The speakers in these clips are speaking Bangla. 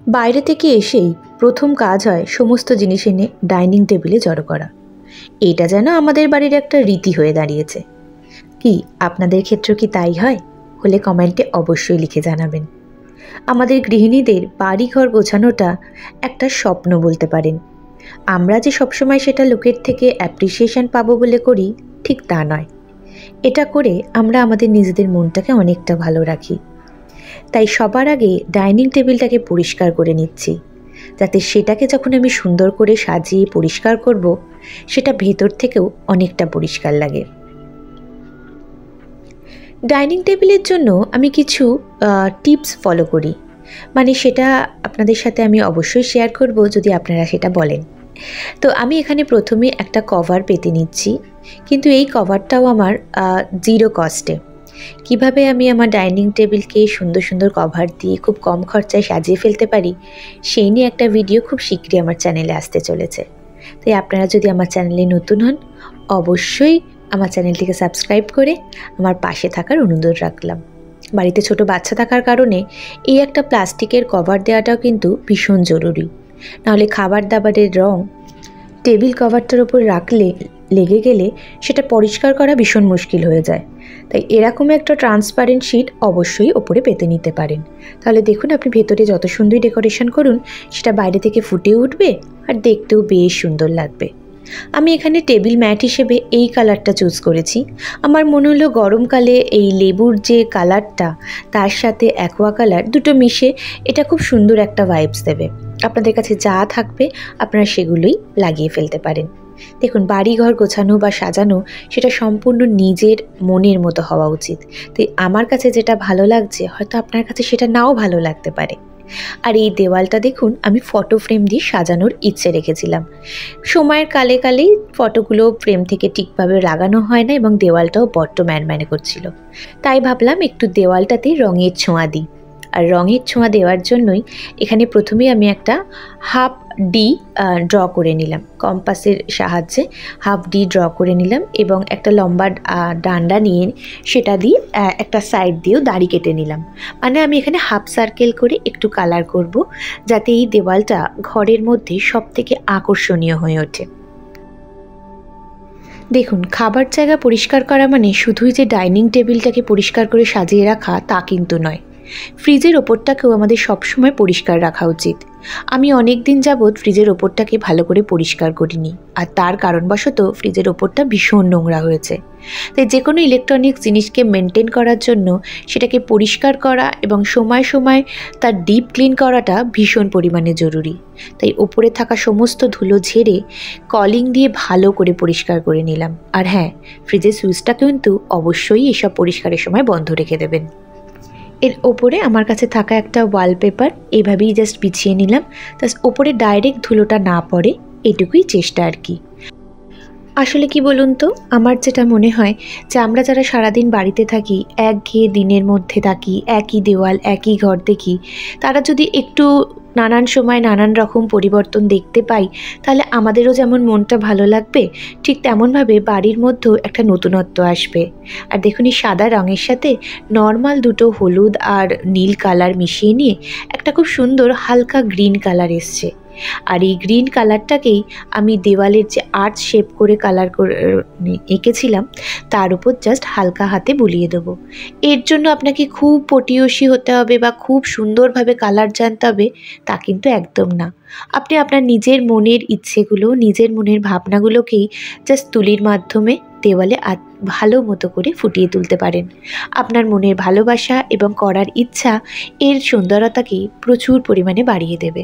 বাইরে থেকে এসেই প্রথম কাজ হয় সমস্ত জিনিস এনে ডাইনিং টেবিলে জড়ো করা। এটা যেন আমাদের বাড়ির একটা রীতি হয়ে দাঁড়িয়েছে। কি আপনাদের ক্ষেত্রেও কি তাই হয়? হলে কমেন্টে অবশ্যই লিখে জানাবেন। আমাদের গৃহিণীদের বাড়িঘর গোছানোটা একটা স্বপ্ন বলতে পারেন। আমরা যে সবসময় সেটা লোকের থেকে অ্যাপ্রিসিয়েশন পাবো বলে করি, ঠিক তা নয়। এটা করে আমরা আমাদের নিজেদের মনটাকে অনেকটা ভালো রাখি। তাই সবার আগে ডাইনিং টেবিলটাকে পরিষ্কার করে নিচ্ছি, যাতে সেটাকে যখন আমি সুন্দর করে সাজিয়ে পরিষ্কার করব, সেটা ভেতর থেকেও অনেকটা পরিষ্কার লাগে। ডাইনিং টেবিলের জন্য আমি কিছু টিপস ফলো করি, মানে সেটা আপনাদের সাথে আমি অবশ্যই শেয়ার করব যদি আপনারা সেটা বলেন। তো আমি এখানে প্রথমে একটা কভার পেতে নিচ্ছি, কিন্তু এই কভারটাও আমার 0 কস্টে। কিভাবে আমি আমার ডাইনিং টেবিলকে সুন্দর সুন্দর কভার দিয়ে খুব কম খরচায় সাজিয়ে ফেলতে পারি, সেই নিয়ে একটা ভিডিও খুব শীঘ্রই আমার চ্যানেলে আসতে চলেছে। তাই আপনারা যদি আমার চ্যানেলে নতুন হন, অবশ্যই আমার চ্যানেলটিকে সাবস্ক্রাইব করে আমার পাশে থাকার অনুরোধ রাখলাম। বাড়িতে ছোট বাচ্চা থাকার কারণে এই একটা প্লাস্টিকের কভার দেওয়াটাও কিন্তু ভীষণ জরুরি। নাহলে খাবার দাবারের রং টেবিল কভারটার ওপর রাখলে লেগে গেলে সেটা পরিষ্কার করা ভীষণ মুশকিল হয়ে যায়। তাই এরকম একটা ট্রান্সপারেন্ট শিট অবশ্যই ওপরে পেতে নিতে পারেন। তাহলে দেখুন, আপনি ভেতরে যত সুন্দর ডেকোরেশন করুন, সেটা বাইরে থেকে ফুটে উঠবে আর দেখতেও বেশ সুন্দর লাগবে। আমি এখানে টেবিল ম্যাট হিসেবে এই কালারটা চুজ করেছি। আমার মনে হলো গরমকালে এই লেবুর যে কালারটা, তার সাথে অ্যাকোয়া কালার দুটো মিশে এটা খুব সুন্দর একটা ভাইবস দেবে। আপনাদের কাছে যা থাকবে আপনারা সেগুলোই লাগিয়ে ফেলতে পারেন। দেখুন, বাড়িঘর গোছানো বা সাজানো সেটা সম্পূর্ণ নিজের মনের মতো হওয়া উচিত। তাই আমার কাছে যেটা ভালো লাগছে, হয়তো আপনার কাছে সেটা নাও ভালো লাগতে পারে। আর এই দেওয়ালটা দেখুন, আমি ফটো ফ্রেম দিয়ে সাজানোর ইচ্ছে রেখেছিলাম। সময়ের কালে কালেই ফটোগুলো ফ্রেম থেকে ঠিকভাবে লাগানো হয় না এবং দেওয়ালটাও বড্ড ম্যানম্যানে করছিল। তাই ভাবলাম একটু দেওয়ালটাতে রঙের ছোঁয়া দিই। আর রঙের ছোঁয়া দেওয়ার জন্যই এখানে প্রথমেই আমি একটা হাফ ডি ড্র করে নিলাম। কম্পাসের সাহায্যে হাফ ডি ড্র করে নিলাম এবং একটা লম্বা ডান্ডা নিয়ে সেটা দিয়ে একটা সাইড দিয়েও দাড়ি কেটে নিলাম। মানে আমি এখানে হাফ সার্কেল করে একটু কালার করব, যাতে এই দেওয়ালটা ঘরের মধ্যে সব থেকে আকর্ষণীয় হয়ে ওঠে। দেখুন, খাবার জায়গা পরিষ্কার করা মানে শুধুই যে ডাইনিং টেবিলটাকে পরিষ্কার করে সাজিয়ে রাখা তা কিন্তু নয়। ফ্রিজের ওপরটাকেও আমাদের সবসময় পরিষ্কার রাখা উচিত। আমি অনেক দিন যাবৎ ফ্রিজের ওপরটাকে ভালো করে পরিষ্কার করিনি, আর তার কারণবশত ফ্রিজের ওপরটা ভীষণ নোংরা হয়েছে। তাই যে কোনো ইলেকট্রনিক্স জিনিসকে মেনটেন করার জন্য সেটাকে পরিষ্কার করা এবং সময় সময় তার ডিপ ক্লিন করাটা ভীষণ পরিমাণে জরুরি। তাই ওপরে থাকা সমস্ত ধুলো ঝেড়ে কলিং দিয়ে ভালো করে পরিষ্কার করে নিলাম। আর হ্যাঁ, ফ্রিজের সুইচটা কিন্তু অবশ্যই এসব পরিষ্কারের সময় বন্ধ রেখে দেবেন। এর ওপরে আমার কাছে থাকা একটা ওয়ালপেপার এইভাবেই জাস্ট বিছিয়ে নিলাম, জাস্ট ওপরে ডাইরেক্ট ধুলোটা না পড়ে, এটুকুই চেষ্টা আর কি। আসলে কি বলুন তো, আমার যেটা মনে হয় যে আমরা যারা সারাদিন বাড়িতে থাকি, একঘেয়ে দিনের মধ্যে থাকি, একই দেওয়াল একই ঘর দেখি, তারা যদি একটু নানান সময় নানান রকম পরিবর্তন দেখতে পাই, তাহলে আমাদেরও যেমন মনটা ভালো লাগবে, ঠিক তেমনভাবে বাড়ির মধ্যেও একটা নতুনত্ব আসবে। আর দেখুন, এই সাদা রঙের সাথে নর্মাল দুটো হলুদ আর নীল কালার মিশিয়ে নিয়ে একটা খুব সুন্দর হালকা গ্রিন কালার এসছে। আর এই গ্রিন কালারটাকেই আমি দেওয়ালের যে আর্চ শেপ করে কালার করে এঁকেছিলাম তার উপর জাস্ট হালকা হাতে বুলিয়ে দেবো। এর জন্য আপনাকে খুব পটিয়সী হতে হবে বা খুব সুন্দরভাবে কালার জানতে হবে তা কিন্তু একদম না। আপনি আপনার নিজের মনের ইচ্ছেগুলো, নিজের মনের ভাবনাগুলোকেই জাস্ট তুলির মাধ্যমে দেওয়ালে ভালো মতো করে ফুটিয়ে তুলতে পারেন। আপনার মনের ভালোবাসা এবং করার ইচ্ছা এর সুন্দরতাকে প্রচুর পরিমাণে বাড়িয়ে দেবে।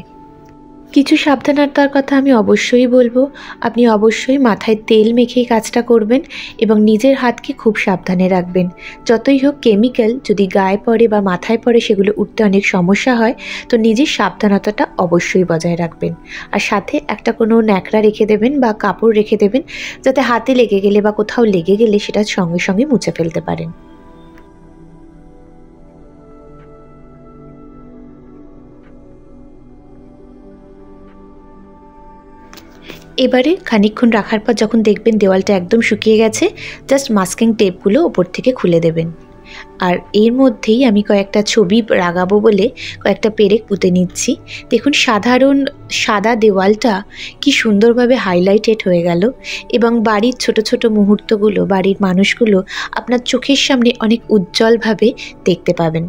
কিছু সাবধানতার কথা আমি অবশ্যই বলবো। আপনি অবশ্যই মাথায় তেল মেখেই কাজটা করবেন এবং নিজের হাতকে খুব সাবধানে রাখবেন। যতই হোক, কেমিক্যাল যদি গায়ে পড়ে বা মাথায় পড়ে সেগুলো উঠতে অনেক সমস্যা হয়, তো নিজের সাবধানতাটা অবশ্যই বজায় রাখবেন। আর সাথে একটা কোনো ন্যাকড়া রেখে দেবেন বা কাপড় রেখে দেবেন, যাতে হাতে লেগে গেলে বা কোথাও লেগে গেলে সেটা সঙ্গে সঙ্গে মুছে ফেলতে পারেন। এবারে খানিকক্ষণ রাখার পর যখন দেখবেন দেওয়ালটা একদম শুকিয়ে গেছে, জাস্ট মাস্কিং টেপগুলো ওপর থেকে খুলে দেবেন। আর এর মধ্যেই আমি কয়েকটা ছবি লাগাবো বলে কয়েকটা পেরেক পুঁতে নিচ্ছি। দেখুন সাধারণ সাদা দেওয়ালটা কি সুন্দরভাবে হাইলাইটেড হয়ে গেল এবং বাড়ির ছোট ছোট মুহূর্তগুলো, বাড়ির মানুষগুলো আপনার চোখের সামনে অনেক উজ্জ্বলভাবে দেখতে পাবেন।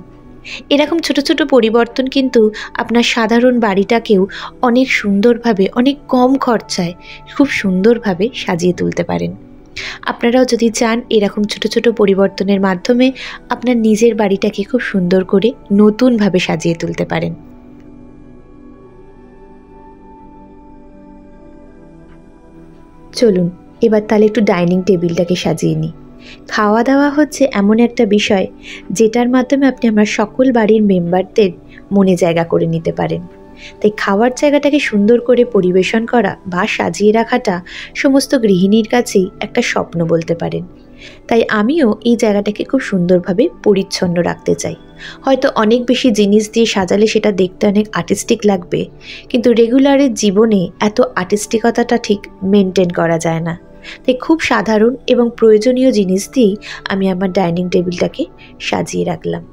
এরকম ছোট ছোট পরিবর্তন কিন্তু আপনার সাধারণ বাড়িটাকেও অনেক সুন্দরভাবে, অনেক কম খরচায় খুব সুন্দরভাবে সাজিয়ে তুলতে পারেন। আপনারাও যদি চান এরকম ছোট ছোট পরিবর্তনের মাধ্যমে আপনার নিজের বাড়িটাকে খুব সুন্দর করে নতুনভাবে সাজিয়ে তুলতে পারেন। চলুন এবার তাহলে একটু ডাইনিং টেবিলটাকে সাজিয়ে নিই। খাওয়া দাওয়া হচ্ছে এমন একটা বিষয় যেটার মাধ্যমে আপনি আমার সকল বাড়ির মেম্বারদের মনে জায়গা করে নিতে পারেন। তাই খাওয়ার জায়গাটাকে সুন্দর করে পরিবেশন করা বা সাজিয়ে রাখাটা সমস্ত গৃহিণীর কাছেই একটা স্বপ্ন বলতে পারেন। তাই আমিও এই জায়গাটাকে খুব সুন্দরভাবে পরিচ্ছন্ন রাখতে চাই। হয়তো অনেক বেশি জিনিস দিয়ে সাজালে সেটা দেখতে অনেক আর্টিস্টিক লাগবে, কিন্তু রেগুলারের জীবনে এত আর্টিস্টিকতাটা ঠিক মেনটেন করা যায় না। তাই খুব সাধারণ এবং প্রয়োজনীয় জিনিস দিয়েই আমি আমার ডাইনিং টেবিলটাকে সাজিয়ে রাখলাম,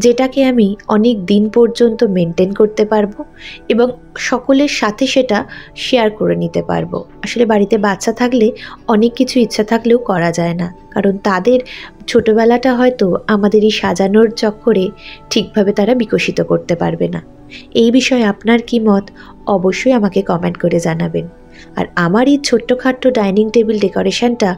যেটাকে আমি অনেক দিন পর্যন্ত মেনটেন করতে পারবো এবং সকলের সাথে সেটা শেয়ার করে নিতে পারবো। আসলে বাড়িতে বাচ্চা থাকলে অনেক কিছু ইচ্ছা থাকলেও করা যায় না, কারণ তাদের ছোটোবেলাটা হয়তো আমাদের এই সাজানোর চক্করে ঠিকভাবে তারা বিকশিত করতে পারবে না। এই বিষয়ে আপনার কি মত অবশ্যই আমাকে কমেন্ট করে জানাবেন। আর আমার এই ছোট্টখাট্ট ডাইনিং টেবিল ডেকোরেশনটা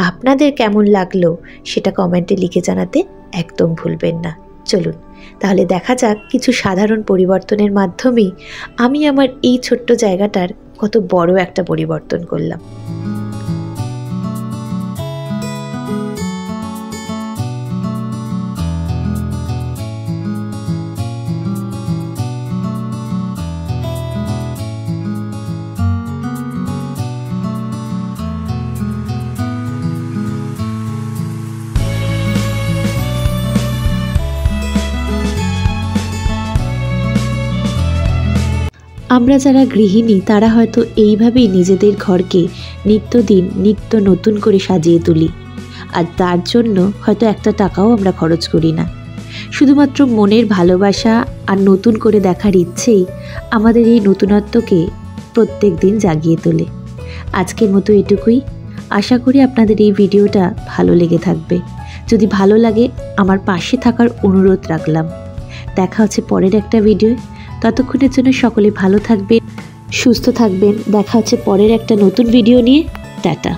আপনাদের কেমন লাগলো সেটা কমেন্টে লিখে জানাতে একদম ভুলবেন না। চলুন তাহলে দেখা যাক কিছু সাধারণ পরিবর্তনের মাধ্যমেই আমি আমার এই ছোট্ট জায়গাটার কত বড় একটা পরিবর্তন করলাম। আমরা যারা গৃহিণী তারা হয়তো এইভাবেই নিজেদের ঘরকে নিত্যদিন নিত্য নতুন করে সাজিয়ে তুলি, আর তার জন্য হয়তো একটা টাকাও আমরা খরচ করি না। শুধুমাত্র মনের ভালোবাসা আর নতুন করে দেখার ইচ্ছেই আমাদের এই নতুনত্বকে প্রত্যেক দিন জাগিয়ে তোলে। আজকের মতো এটুকুই। আশা করি আপনাদের এই ভিডিওটা ভালো লেগে থাকবে। যদি ভালো লাগে আমার পাশে থাকার অনুরোধ রাখলাম। দেখা হচ্ছে পরের একটা ভিডিও। ততক্ষণের জন্য সকলে ভালো থাকবেন, সুস্থ থাকবেন। দেখা হচ্ছে পরের একটা নতুন ভিডিও নিয়ে। টাটা।